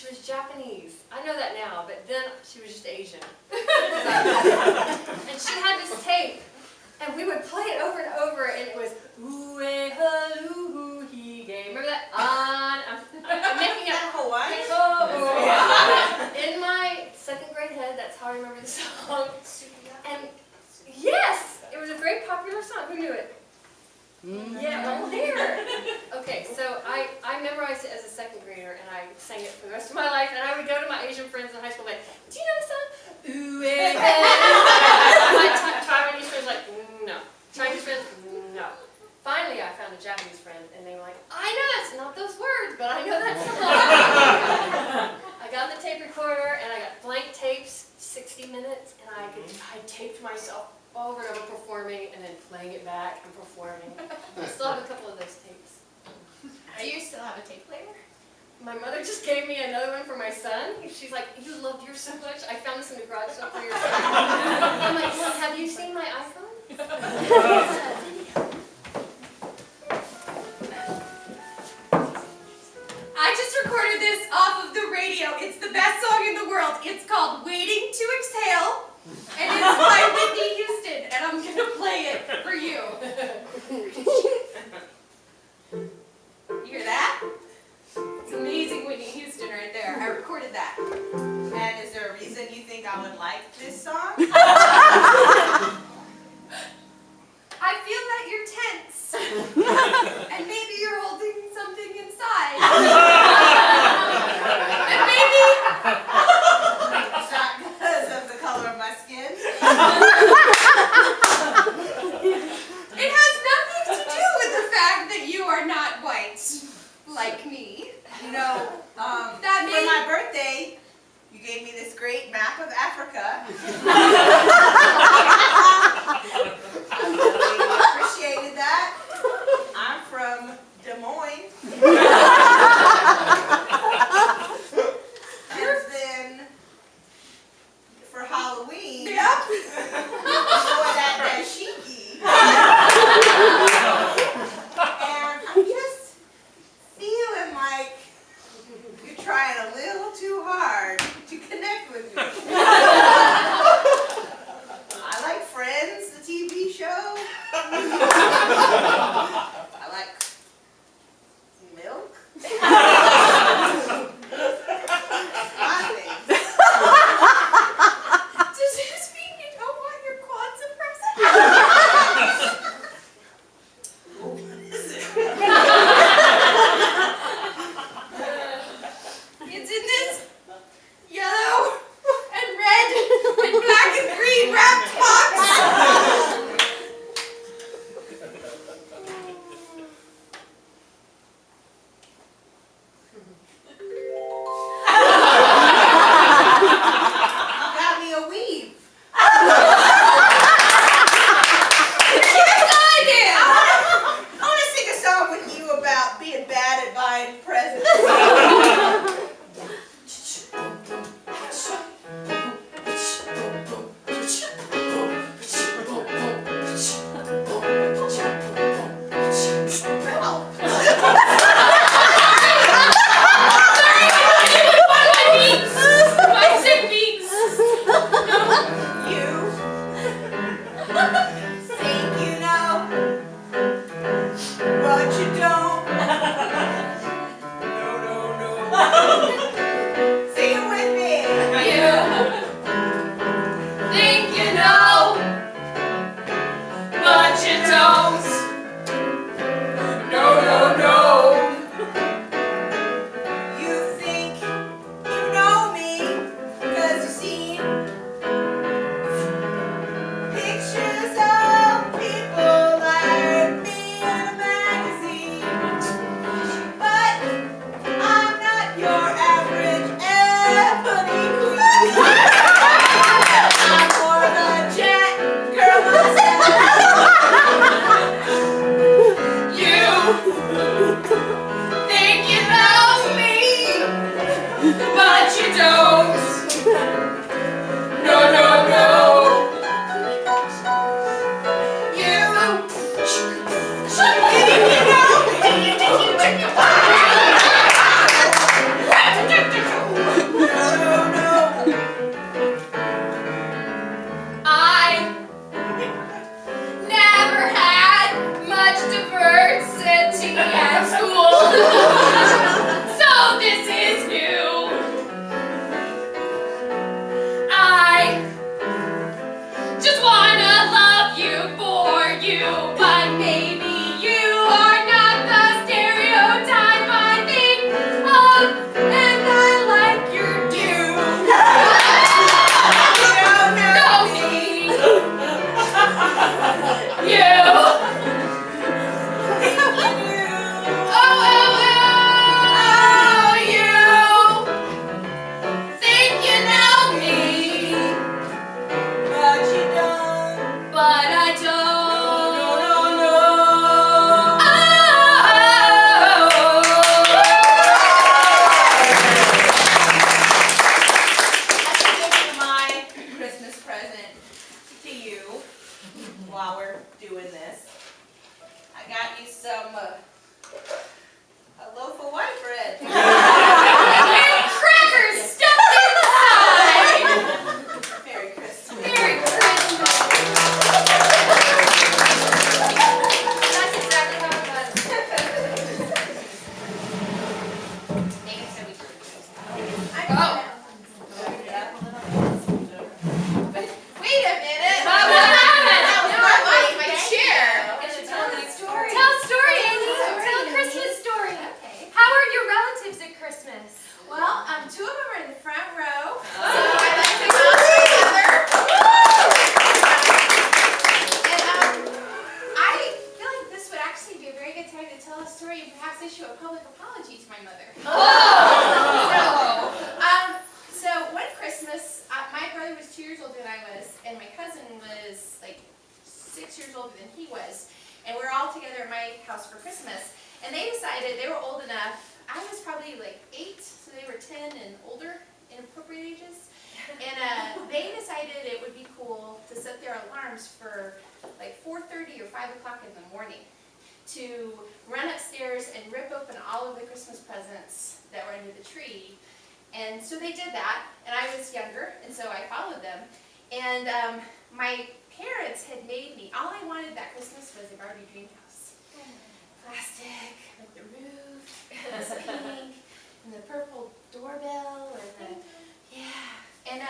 she was Japanese. I know that now, but then she was just Asian. And she had this tape, and we would play it over and over, and it was Ue Halu Hige. Remember that? I'm making it Hawaii. In my second grade head, that's how I remember the song. And yes, it was a very popular song. Who knew it? Yeah, well, here. Okay, so I memorized it as a second grader, and I sang it for the rest of my life. And I would go to my Asian friends in high school, like, do you know the song? Ooh, my Taiwanese friends were like, no. Chinese friends, no. Finally, I found a Japanese friend, and they were like, I know that's not those words, but I know that song. I got the tape recorder, and I got blank tapes, 60 minutes, and I taped myself over and over performing, and then playing it back and performing. I still have a couple of those tapes. Do you still have a tape player? My mother just gave me another one for my son. She's like, you loved yours so much. I found this in the garage sale for your son. I'm like, Mom, have you seen my iPhone? I just recorded this off of the radio. It's the best song in the world. It's called Waiting to Exhale. And it's by Whitney Houston, and I'm going to play it for you. You hear that? It's amazing Whitney Houston right there. I recorded that. And is there a reason you think I would like this song? I feel that you're tense. And maybe you're holding something inside. And maybe... It's not because of the color of my skin. It has nothing to do with the fact that you are not white, like me. You know, for my birthday, you gave me this great map of Africa. I really appreciated that. I'm from Des Moines. And then for Halloween, Yep. wore that dashiki. And I'm just feeling like you're trying a little too hard to connect with me. I like Friends, the TV show. I like milk. My things. Does this mean you don't want your Kwanzaa present? What is it? It's in this yellow and red and black and green wrapped box. Oh. Wait a minute. What happened? That was my chair. Tell a story. Tell a story, Amy. Tell a Christmas story. Okay. How are your relatives at Christmas? Well, two of them are in the front row. So I like them all together. And I feel like this would actually be a very good time to tell a story and perhaps issue a public apology to my mother. So one Christmas, my brother was 2 years older than I was, and my cousin was like 6 years older than he was. And we were all together at my house for Christmas. And they decided they were old enough. I was probably like 8, so they were 10 and older, inappropriate ages. And they decided it would be cool to set their alarms for like 4:30 or 5 o'clock in the morning to run upstairs and rip open all of the Christmas presents that were under the tree. And so they did that, and I was younger, and so I followed them. And my parents had made me, all I wanted that Christmas was a Barbie dream house. Plastic, like the roof, was pink, and the purple doorbell, and the, yeah. And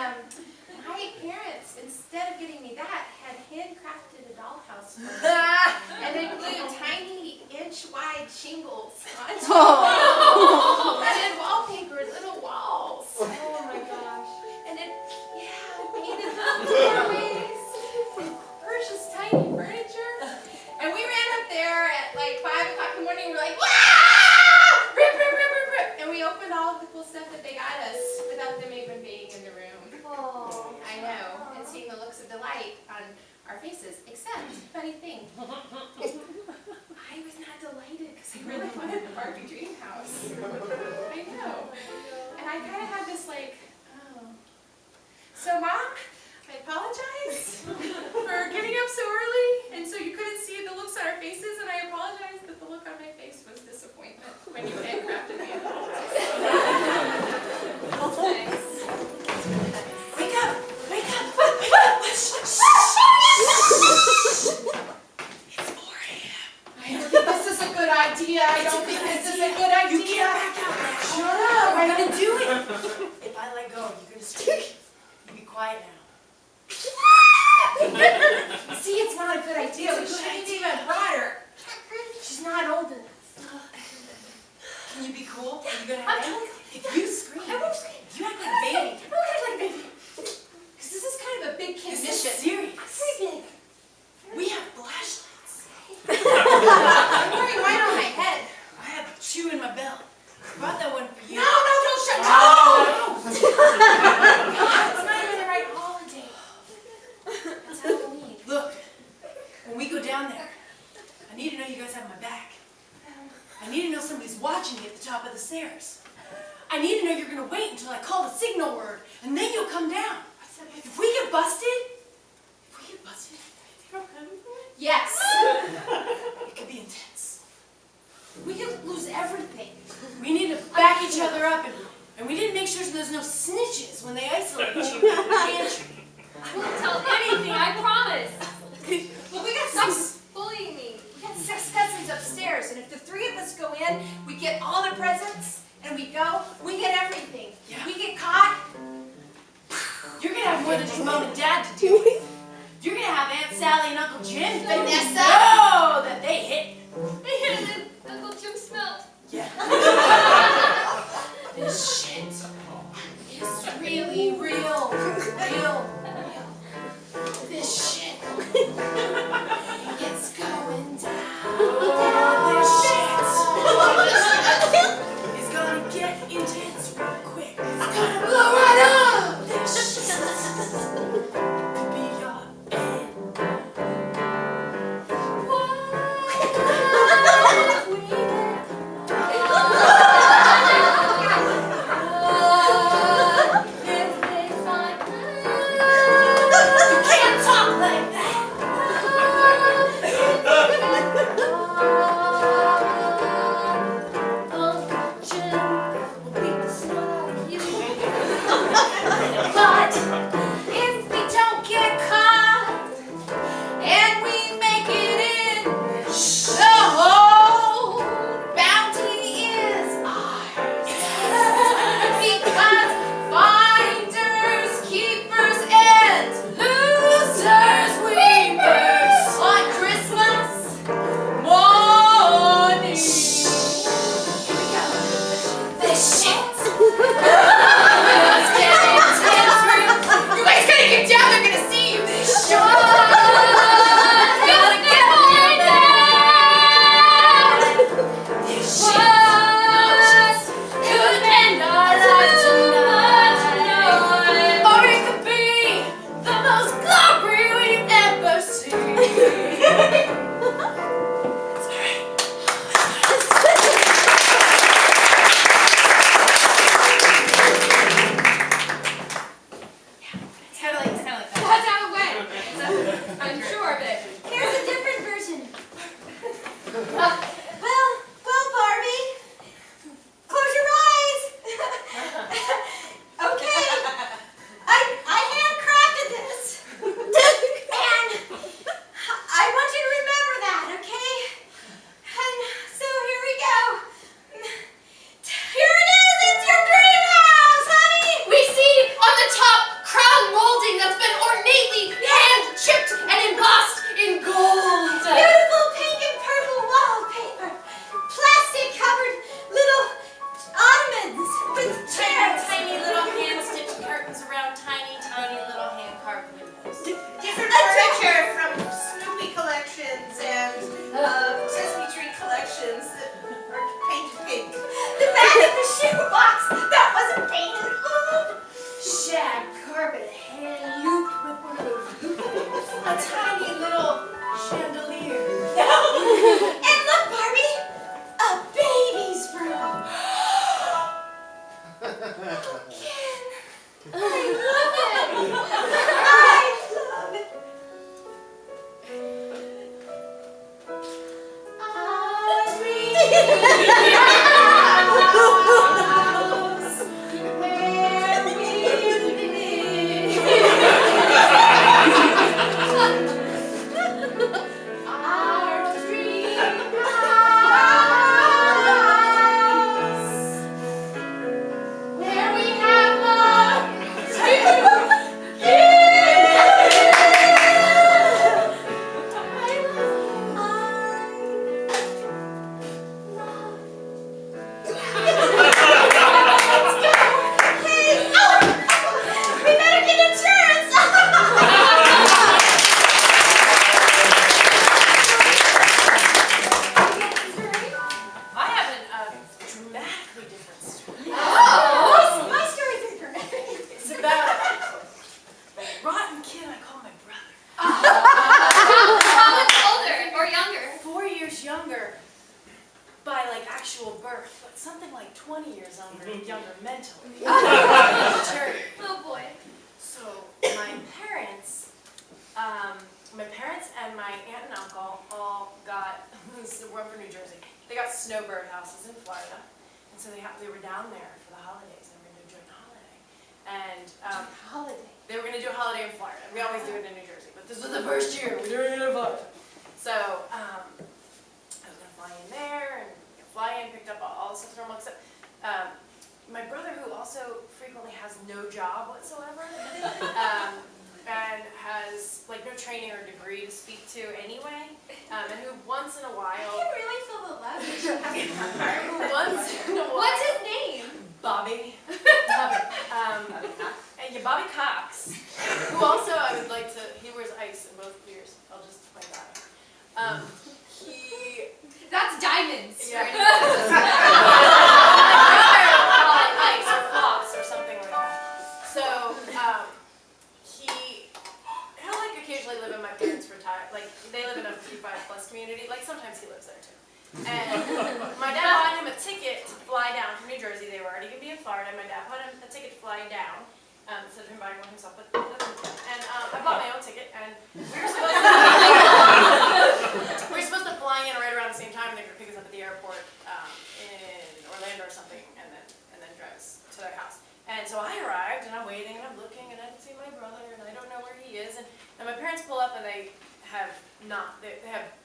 my parents, instead of getting me that, had handcrafted a dollhouse for me. And they glued tiny inch-wide shingles onto it. And then wallpapered little walls. Oh my gosh. And it, painted little doorways, and purchased tiny furniture. And we ran up there at like 5 o'clock in the morning, and we're like, "Wow! Rip, rip, rip, rip, rip!" And we opened all of the cool stuff that they got us without them even being in the room. Oh. I know, and seeing the looks of delight on our faces. Except, funny thing, I was not delighted because I really wanted the Barbie dream house. I know. And I kind of had this like, oh. So Mom, I apologize for getting up so early, and so you couldn't see the looks on our faces, and I apologize that the look on my face was disappointment when you handcrafted me a doll. Thanks. Wake up! Wake up! Wake up! Shh! It's 4 a.m. I don't think this is a good idea. I don't think this is a good idea. You can't back out now. Shut up! I'm gonna do it. If I let go, you're gonna scream. You be quiet now. See, it's not a good idea. We should have even brought her. She's not old enough. Can you be cool? Are you gonna I'm have totally it? If you scream, I won't scream. you act like a baby. I don't act like a baby. Because this is kind of a big kid This mission. is serious. Pretty big. We have flashlights. I'm wearing white on my head. I have a chew in my belt. I brought that one for you. No, don't shut No! It's not even the right holiday. It's Halloween. Look, when we go down there, I need to know you guys have my back. I need to know somebody's watching me at the top of the stairs. I need to know you're going to wait until I call the signal word, and then you'll come down. If we get busted, Yes. it could be intense. We could lose everything. We need to back each other up, and we need to make sure there's no snitches when they isolate you in the pantry. I won't tell anything, I promise. Well, we got Stop six. bullying me. We got 6 cousins upstairs, and if the 3 of us go in, we get all the presents, and we go, we get everything. Yeah. We get caught. You're going to have more than just Mom and Dad to deal with. You're going to have Aunt Sally and Uncle Jim. Vanessa. Know that they hit. I hit it and Uncle Jim smelled. Yeah. This shit is Really real. Real. this shit. It's going down. This shit is gonna get intense real quick. It's gonna blow right up. This shit could be your end. You can't talk like that. mentally. Charity. Oh boy. So my parents and my aunt and uncle all got, we're from New Jersey, they got snowbird houses in Florida. And so they were down there for the holidays. They were going to do a joint holiday. And they were going to do a holiday in Florida. We always do it in New Jersey, but this was the first year we're doing it in Florida. So I was going to fly in there and fly in, picked up all the stuff normal, except my brother, who also frequently has no job whatsoever, and has like no training or degree to speak to anyway, and who once in a while, I can really feel the love that you have in your heart. who once in a while, What's his name? Bobby, and yeah, Bobby Cox, who also I would like to, he wears ice in both ears. I'll just point that out. That's diamonds. Yeah. For anyone. Ice or floss or something like that. So he'll like occasionally live in my parents' retired, like they live in a 55+ community. Like sometimes he lives there too. And my dad bought him a ticket to fly down from New Jersey. They were already gonna be in Florida. And my dad bought him a ticket to fly down instead of him buying one himself. But and I bought my own ticket, and we were supposed to fly in right around the same time. They were gonna pick us up at the airport in Orlando or something, and then drive us to their house. And so I arrived, and I'm waiting, and I'm looking, and I don't see my brother, and I don't know where he is. And my parents pull up, and they have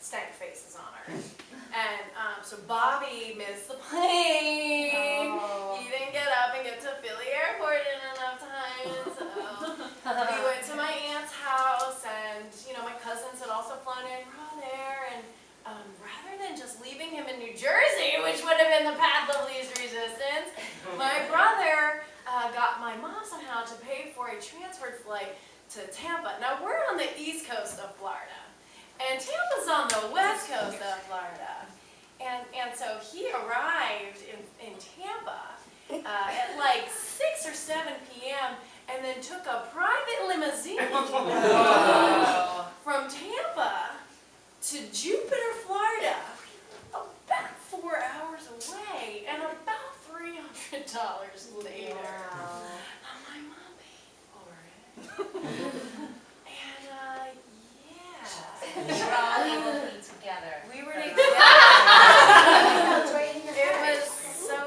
stank faces on her. And so Bobby missed the plane. Oh. He didn't get up and get to Philly Airport in enough time. So we went to my aunt's house, and my cousins had also flown in. We're all there, and rather than just leaving him in New Jersey, which would have been the path of least resistance, my brother got my mom somehow to pay for a transfer flight to Tampa. Now we're on the east coast of Florida, and Tampa's on the west coast of Florida. And so he arrived in Tampa at like 6 or 7 p.m. and then took a private limousine from Tampa to Jupiter, Florida, about 4 hours away, and about $300 later. Wow. My mom paid for it. And yeah. You were all able to be together. We were together. It was so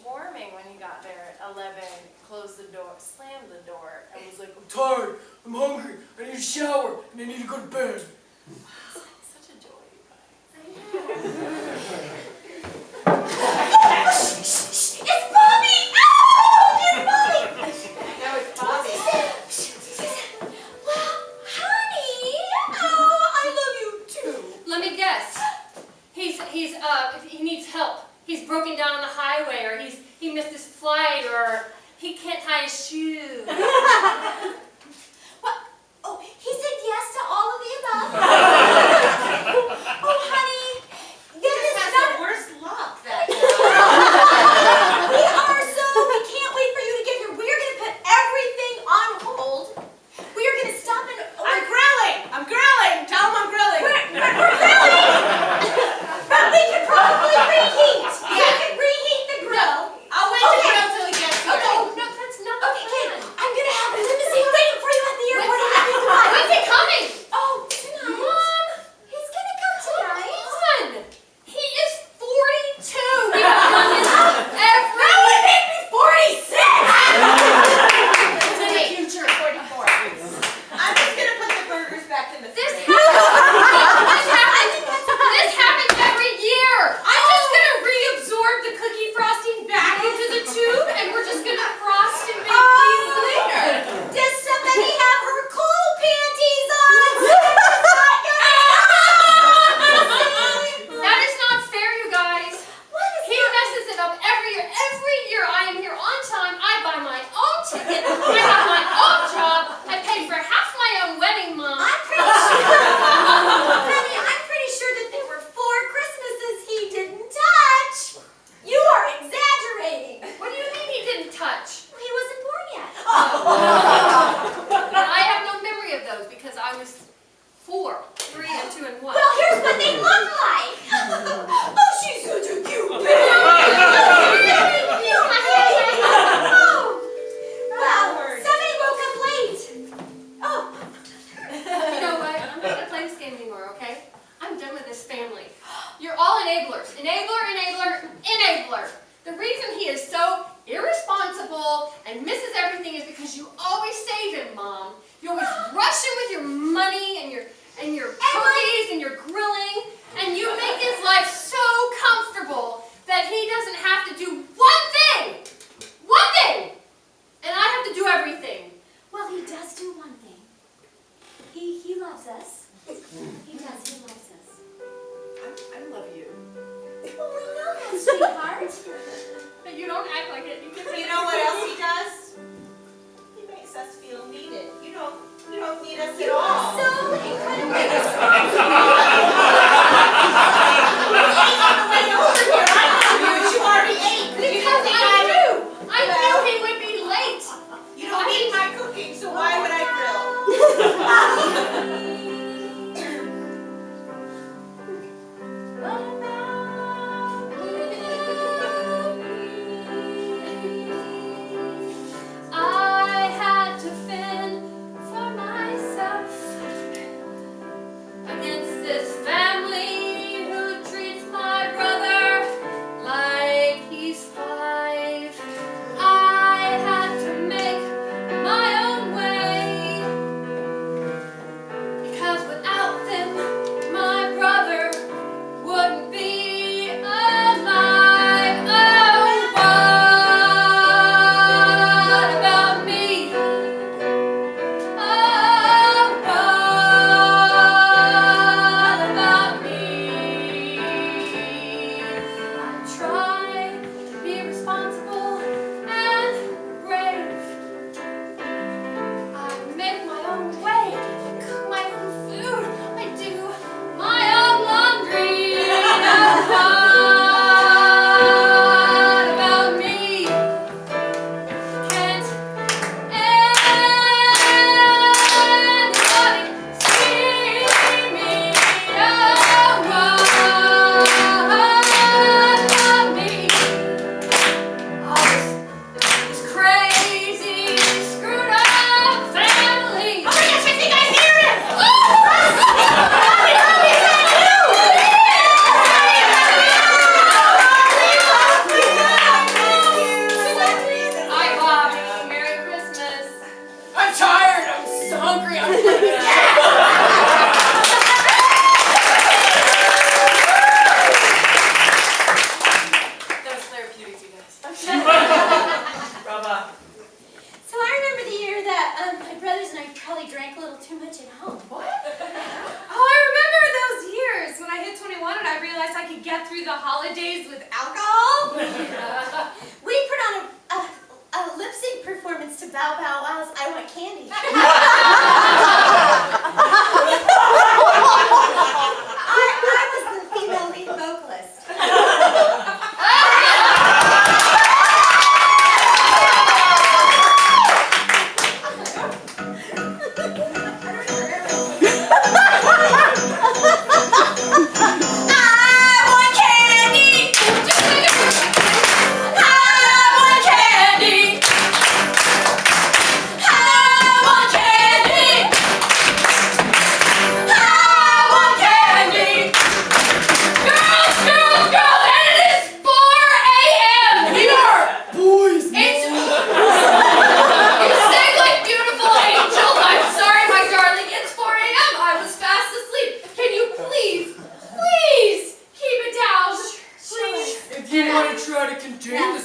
warming when he got there at 11, closed the door, slammed the door, and was like, I'm tired, I'm hungry, I need a shower, and I need to go to bed. Such a joy, you guys. It's Bobby! Oh, it's Bobby! No, it's Bobby. Well, honey, oh, I love you too. Let me guess. He needs help. He's broken down on the highway, or he missed his flight, or he can't tie his shoes. What? Oh, he said yes to all of the above. Oh, honey, this is That's not. the worst luck that We are so. We can't wait for you to get here. We are going to put everything on hold. We are going to stop and. I'm grilling! I'm grilling! Tell him I'm grilling! We're grilling. But we could probably reheat. Yeah. We could reheat the grill. I'll wait to grill till he gets here. Okay. No, that's not the Okay, kid. plan. I'm going to have a limousine waiting for you at the airport. When's it coming? Oh, tonight. Mom, He's going to come tonight. Son, he is 42. We've done this every. That would make me 46. In the future, 44. I'm just gonna put the burgers back in the This fridge. This happens every year. I'm just gonna reabsorb the cookie frosting back into the tube, and we're just gonna frost and bake these later. Does somebody have her cool panties on? That is not fair, you guys. What is He messes it up every year. Every year I am here on time. I buy my own ticket. I have my own job. I pay for half my own wedding, Mom. I'm pretty sure. Honey, I'm pretty sure that there were 4 Christmases he didn't touch. You are exaggerating. What do you mean he didn't touch? He wasn't born yet. I have no memory of those because I was 4, 3, and 2, and 1. Well, here's what they look like. Oh, she's such a cute baby. Oh, him with your money and your cookies and your grilling, and you make his life so comfortable that he doesn't have to do one thing, and I have to do everything. Well, he does do one thing. He loves us. He loves us. I love you. Well, we know that, sweetheart. But you don't act like it. You know what else he does? He makes us feel needed. You don't need us at all. So incredibly On the way over here, I knew you already ate. Because I knew he would be late. You don't eat my cooking, so why would I grill? I had to fend for myself against this family who treats my brother like he's 5. I had to make my own way, because without them, my brother wouldn't be alive. Oh, what about me? Oh, what about me? I try to be responsible and brave. I make my own way, cook my own food, I do my own laundry. What about me? Can't anybody see me? Oh, what about me? This crazy, screwed up family. Oh my gosh, I think I hear him! Hi, Bobby. Merry Christmas. I'm tired. I'm so hungry. I'm That was therapeutic, you guys. Bravo. So I remember the year that my brothers and I probably drank a little too much at home. Oh, I remember those years when I hit 21 and I realized I could get through the holidays with alcohol. We put on a lip sync performance to Bow Bow Wow's I Want Candy. I was the female lead vocalist.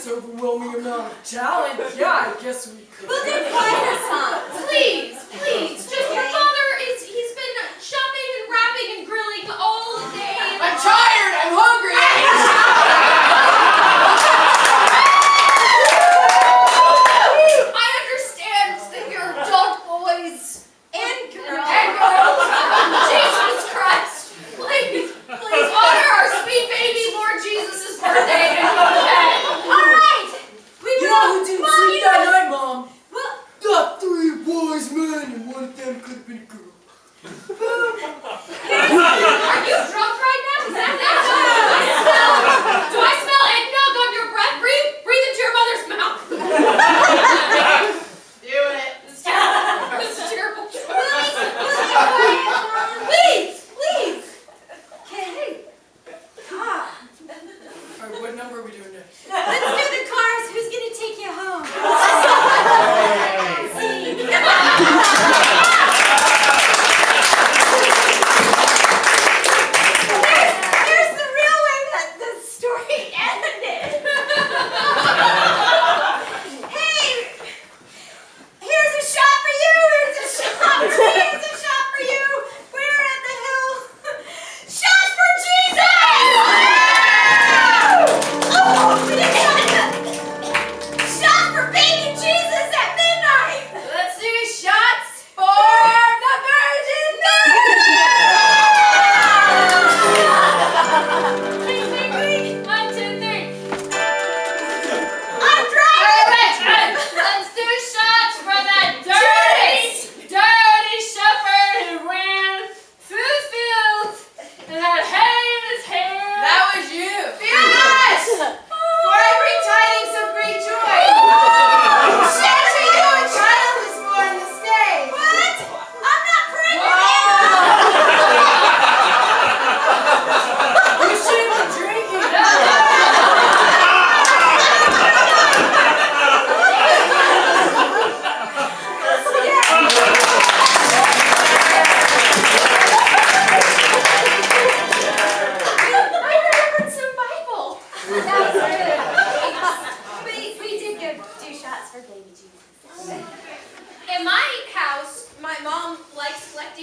overwhelming amount of talent, yeah, I guess we could. We'll do choir songs. Please, please, just your father he's been shopping and wrapping and grilling all day. I'm tired, I'm hungry. I understand that you're adult boys And girls. and girls. Jesus Christ, please honor our sweet baby Lord Jesus' birthday and go to bed. All right. We You will. know who didn't sleep that night, Mom? Well, The three wise men.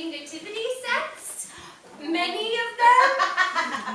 collecting nativity sets. Many of them,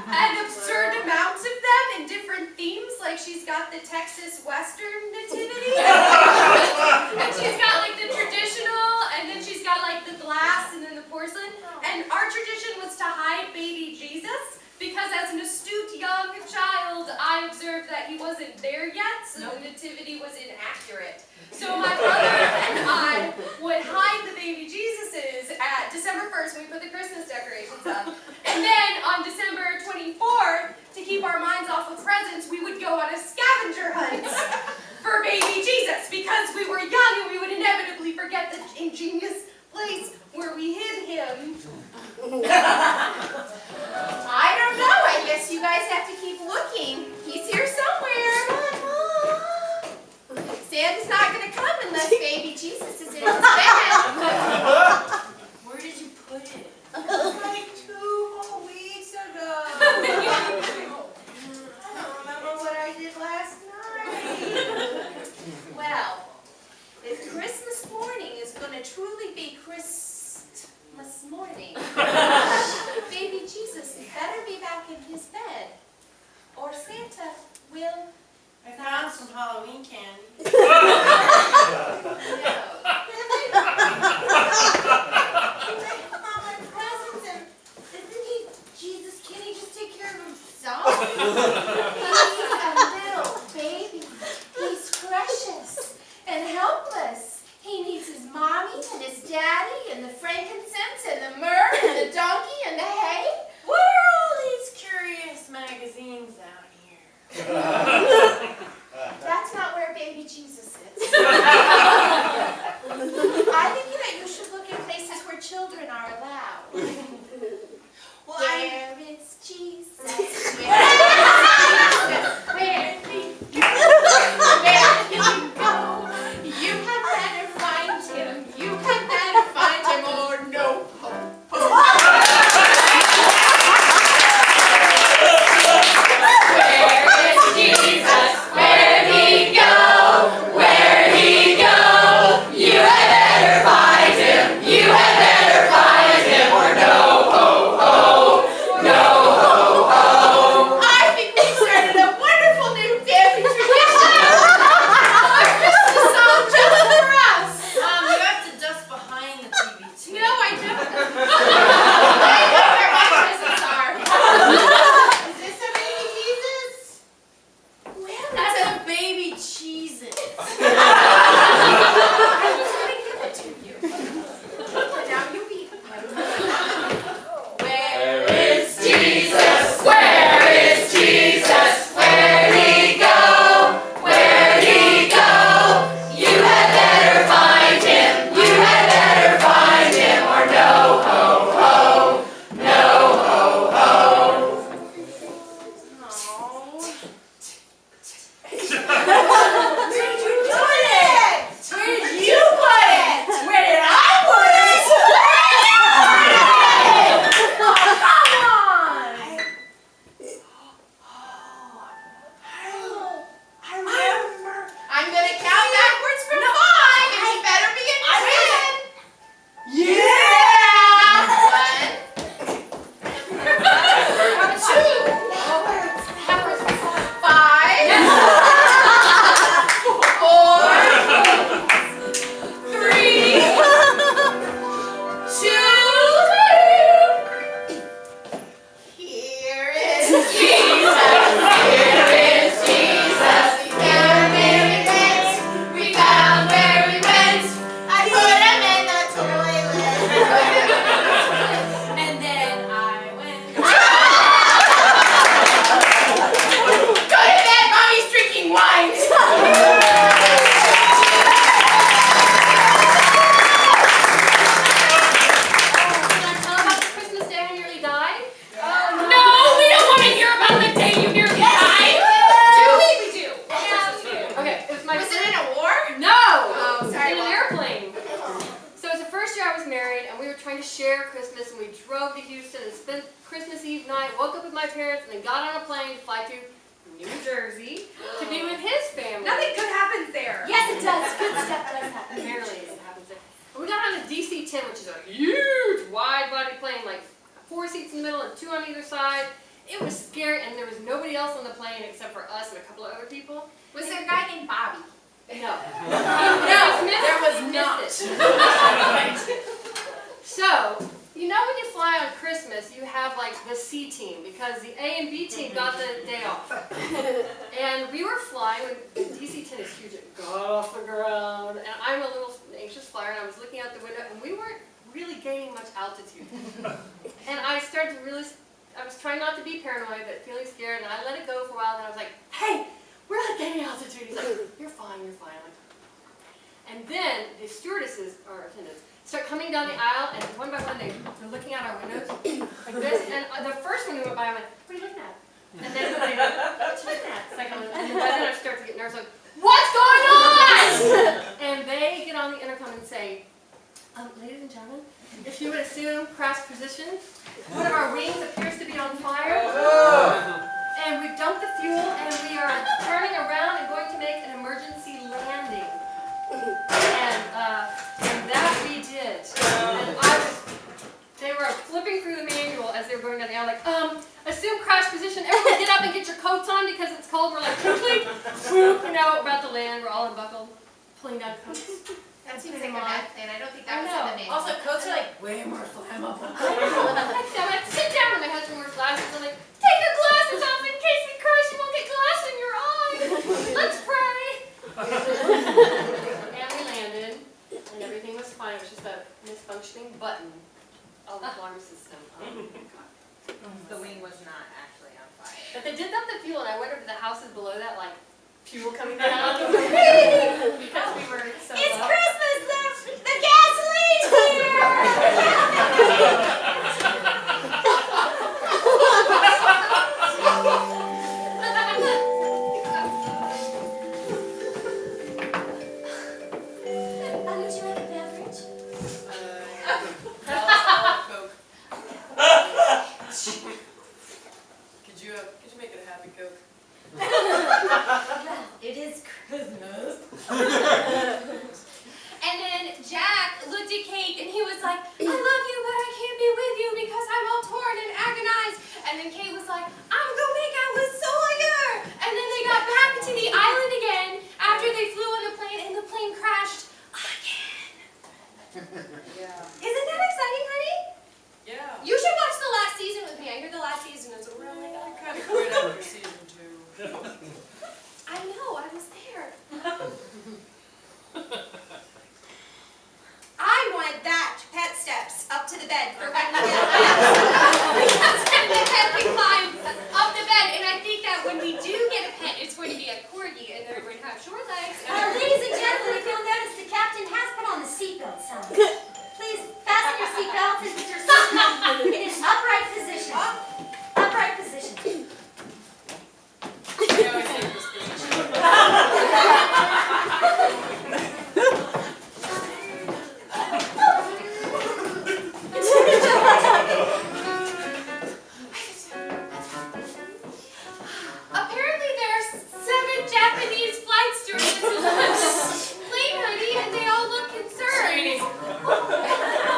an absurd amount of them in different themes, like she's got the Texas Western nativity, and she's got like the traditional, and then she's got like the glass and then the porcelain. And our tradition was to hide baby Jesus, because as an astute young child, I observed that he wasn't there yet, so the nativity was inaccurate. So my brother and I would hide the baby Jesuses at December 1st when we put the Christmas decorations up. And then on December 24th, to keep our minds off of presents, we would go on a scavenger hunt for baby Jesus, because we were young and we would inevitably forget the ingenious place where we hid him. I don't know. I guess you guys have to keep looking. He's here somewhere. Santa's not going to come unless baby Jesus is in his bed. Where did you put it? Like 2 whole weeks ago. I don't remember what I did last night. Well, if Christmas morning is going to truly be Christmas morning, baby Jesus better be back in his bed, or Santa will. I found some Halloween candy. No. My presents and isn't he Jesus? Can't he just take care of himself? He's a little baby. He's precious and helpless. He needs his mommy and his daddy and the frankincense and the myrrh and the donkey and the hay. What are all these curious magazines out here? That's not where baby Jesus is. I think that you should look in places where children are allowed. Well, Where is Jesus? Where is he? Where did he go? You had better find him. You had better find him, or no hope. Where is Jesus? Where'd he go? Where'd he go? You had better find him. You had better find him, or no ho ho, no ho ho. I think we started a wonderful new family tradition. A Christmas song just for us. You have to dust behind the TV too. No, I don't. I know where my presents are. is this a baby Jesus? Well, That's a baby Cheez-It. I was going to give it to you. But now you eat it. Where is Jesus? Where is Jesus? Where'd he go? Where'd he go? You had better find him. You had better find him, or no ho ho, no ho ho. Where did you put it? Where did you put it? Where did I put it? Come on! I remember. I'm gonna count backwards from 5, and you better be in bed. Yeah! 1, 2, 5, 4, 3, 2. Here is Jesus. Here is Jesus. We found where we went. I put him in the toilet. And then I went. Go to bed, mommy's drinking wine. Can I tell about the Christmas day I nearly died? No, we don't want to hear about the day you nearly died. Do we? We do. Yeah, we do. Okay, it was my Was it in a war? No! Oh, sorry, In an Mom. airplane. So it was the first year I was married, and we were trying to share Christmas, and we drove to Houston and spent Christmas Eve night, woke up with my parents, and then got on a plane to fly to New Jersey to be with his family. Nothing good happens there. Yes, it does. Good stuff does happen. Apparently it happens there. And we got on a DC-10, which is a huge, wide 2 on either side. It was scary, and there was nobody else on the plane except for us and a couple of other people. Was there a guy named Bobby? No. There was not. So, you know when you fly on Christmas, you have like the C team, because the A and B team got the day off. And we were flying, when DC-10 is huge, it got off the ground, and I'm a little anxious flyer, and I was looking out the window, and we weren't really gaining much altitude. And I started to really, I was trying not to be paranoid, but feeling scared, and I let it go for a while, and I was like, hey, we're not gaining altitude. He's like, you're fine, you're fine. And then the stewardesses, or attendants, start coming down the aisle, and one by one, they're looking out our windows, like this, and the first one who went by, I went, what are you looking at? And then they go, what you looking at? Second one, and by then I start to get nervous, like, what's going on? And they get on the intercom and say, ladies and gentlemen, if you would assume crash position, one of our wings appears to be on fire, and we've dumped the fuel, and we are turning around and going to make an emergency landing. And that we did. And they were flipping through the manual as they were going down the aisle, like, assume crash position, everyone get up and get your coats on because it's cold. We're like, quickly, whoop, we're about to land, we're all unbuckled, pulling down coats. That seems like a bad plan. I don't think that I was know. in the manual. Also, coats are like way more flammable. I'm like, sit down, and my husband wears glasses. I'm like, take your glasses off in case we crash, you won't get glass in your eye. Let's pray. And we landed, and everything was fine. It was just a misfunctioning button of the alarm system. The wing was not actually on fire. But they did dump the fuel, and I wondered if the houses below that, like, fuel coming down. Because we were so It's low. Christmas! The gasoline's would you like a beverage? Coke. Could you make it a happy Coke? It is Christmas. And then Jack looked at Kate and he was like, I love you, but I can't be with you because I'm all torn and agonized. And then Kate was like, I'm going to make out with Sawyer. And then they got back to the island again after they flew on the plane, and the plane crashed again. Yeah. Isn't that exciting, honey? Yeah. You should watch the last season with me. I hear the last season is really I good. kind of quit after season 2. I know, I was there. I wanted that pet steps up to the bed for when we get because then the pet can climb up the bed, and I think that when we do get a pet, it's going to be a corgi, and they're going to have short legs. Ladies and gentlemen, if you'll notice, the captain has put on the seatbelt sign. Please fasten your seatbelts and put your seatbelt in an upright position. Upright position. I always hate this position. Apparently there are 7 Japanese flight stewardesses on the plane, honey, and they all look concerned.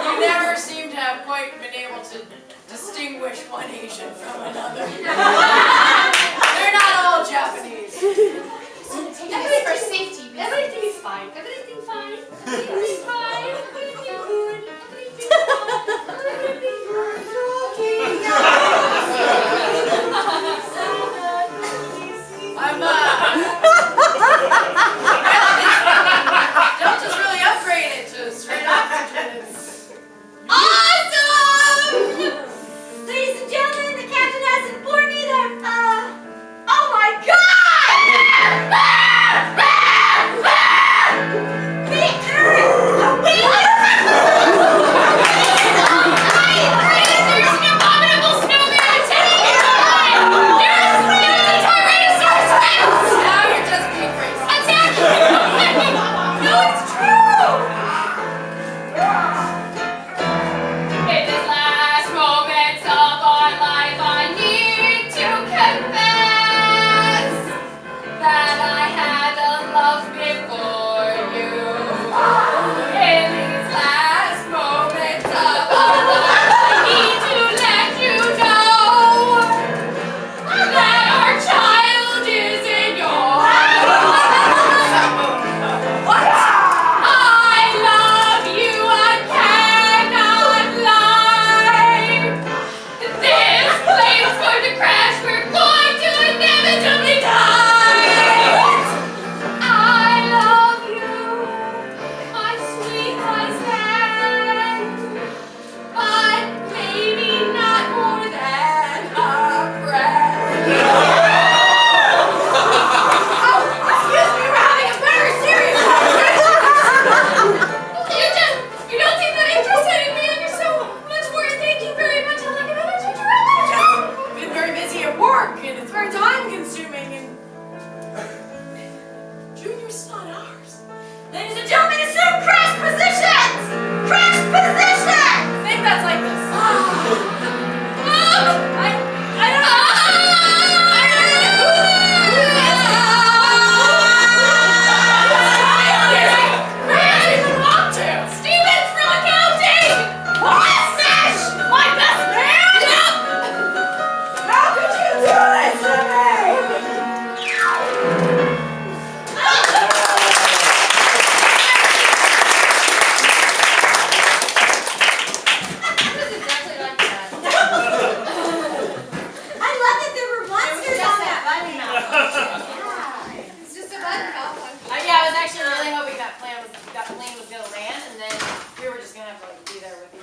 You never seem to have quite been able to distinguish one Asian from another. They're not all Japanese. That's for safety reasons. Everything's fine. Everything's fine. Everything's fine. Everything's good. Everything's fine. Everything's I'm Delta's really upgraded to straight oxygen. It's awesome! Ladies and gentlemen, the captain has informed me that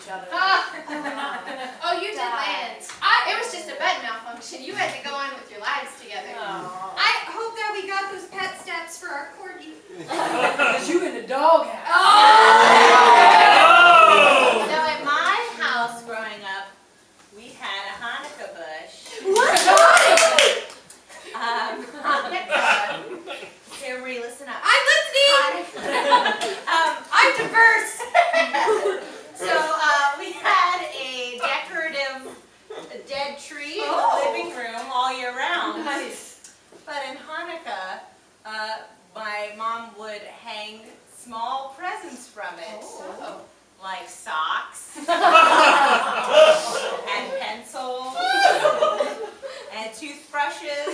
each other. Oh, you did land. It was just a bed malfunction. You had to go on with your lives together. I hope that we got those pet steps for our corgi. Because you in the doghouse. So at my house growing up, we had a Hanukkah bush. Hanukkah. Everybody listen up. I'm listening! I'm diverse. So we had a decorative dead tree in the living room all year round. Nice. But in Hanukkah, my mom would hang small presents from it. Oh. Like socks, and pencils, and toothbrushes,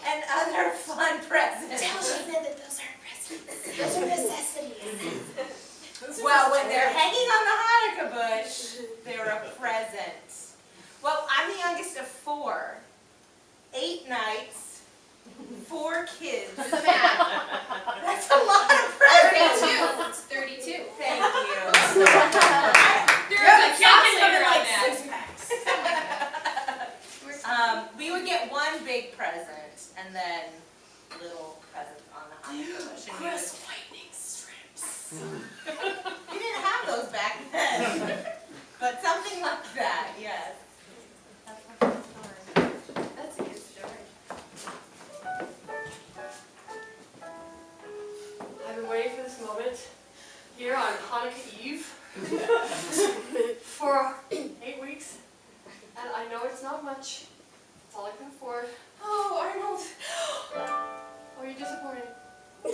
and other fun presents. Tell Shana that those aren't presents. Those are necessities. Well, when they're hanging on the Hanukkah bush, they're a present. Well, I'm the youngest of 4. 8 nights, 4 kids. The math. That's a lot of presents. 32. It's 32. Thank you. There's a calculator on that. 6 packs. We would get one big present and then little presents on the Hanukkah bush. And Gross whitening strips. we didn't have those back then, but something like that, yes. That's a good story. I've been waiting for this moment here on Hanukkah Eve for 8 weeks, and I know it's not much. It's all I can afford. Oh, Arnold. Oh, you're disappointed. No,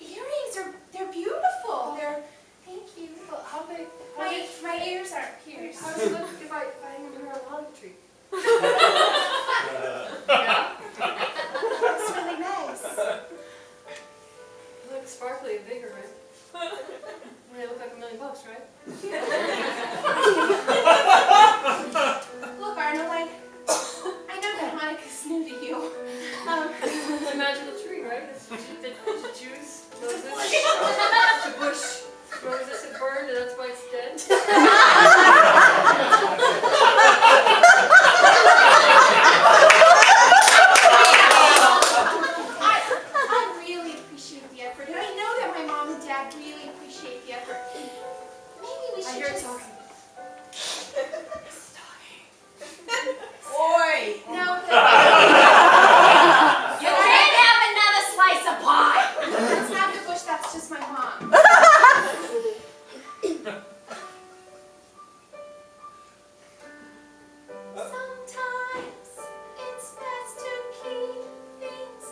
earrings they're beautiful. Thank you. Well, how big? My ears aren't pierced. How does it look if I hang them here on the Hanukkah tree? It's really nice. They look sparkly and bigger, right? They look like $1 million, right? Look, Arnold, I know that Hanukkah's new to you. It's a magical tree, right? It's the Jews. Moses. The bush. Moses had burned, and that's why it's dead. I really appreciate the effort, and I know that my mom and dad really appreciate the effort. Maybe we I should hear just... talking. Oi! No, You can't have another slice of pie. that's not the bush, that's just my mom. Sometimes it's best to keep things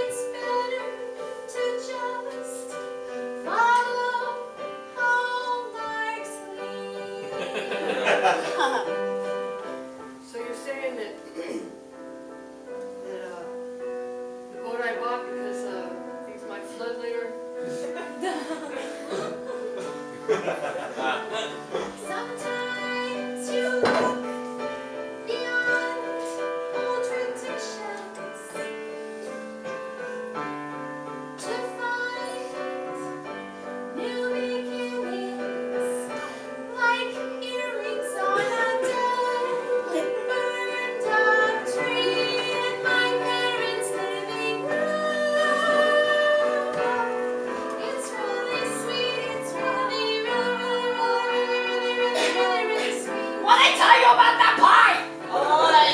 it's better to just follow Hallmark's lead. So you're saying that the boat I bought because things might flood later? Sometimes you look beyond old traditions to find new beginnings, like earrings on a dead, burned up tree in my parents' living room. It's really sweet, it's really, really, really, really, really, really sweet. What did I tell you about that pie? Oi!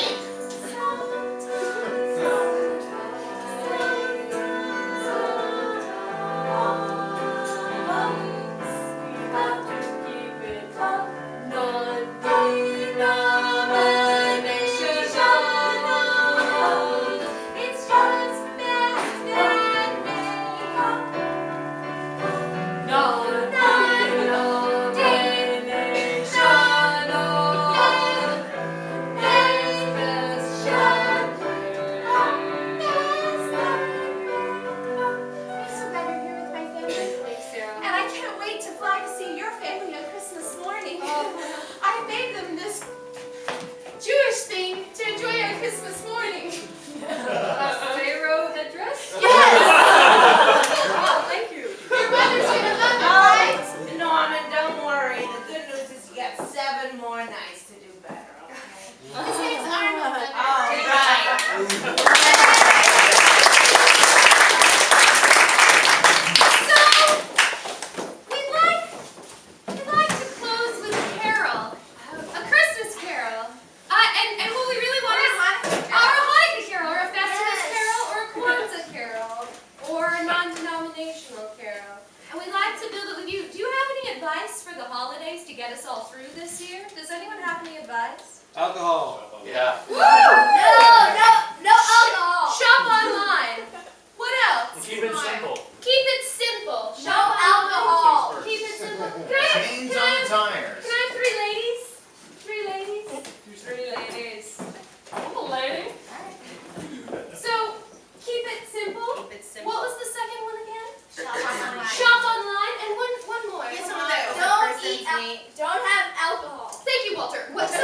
It's just best that Does anyone have any advice? Alcohol. Yeah. No alcohol. Shop online. What else? Keep it simple. Keep it simple. No alcohol. Keep it simple. Chains on the tires. Can I have 3 ladies? 3 ladies? 3 ladies. I'm a lady. So, keep it simple. Keep it simple. What was the second one again? Shop online. Shop online, and one more. Get One some more. of that Don't person's eat name. Don't have alcohol. Thank you, Walter. What's A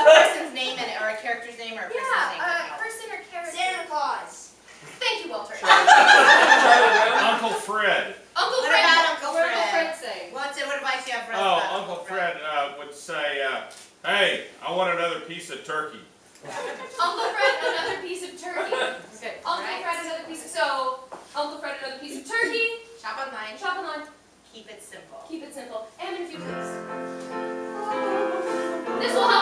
person's name in it, or a character's name, or a person's name. Yeah, person or character. Santa Claus. Thank you, Walter. Uncle Fred. Uncle What Fred. about Uncle What Fred? Uncle Fred say? What advice do you have for us Oh, about Uncle Fred would say, hey, I want another piece of turkey. Uncle Fred, another piece of turkey. Okay. Uncle Right. Fred, another piece of, so, Uncle Fred, another piece of turkey. Shop online. Shop online. Keep it simple. Keep it simple. And if you please. This will help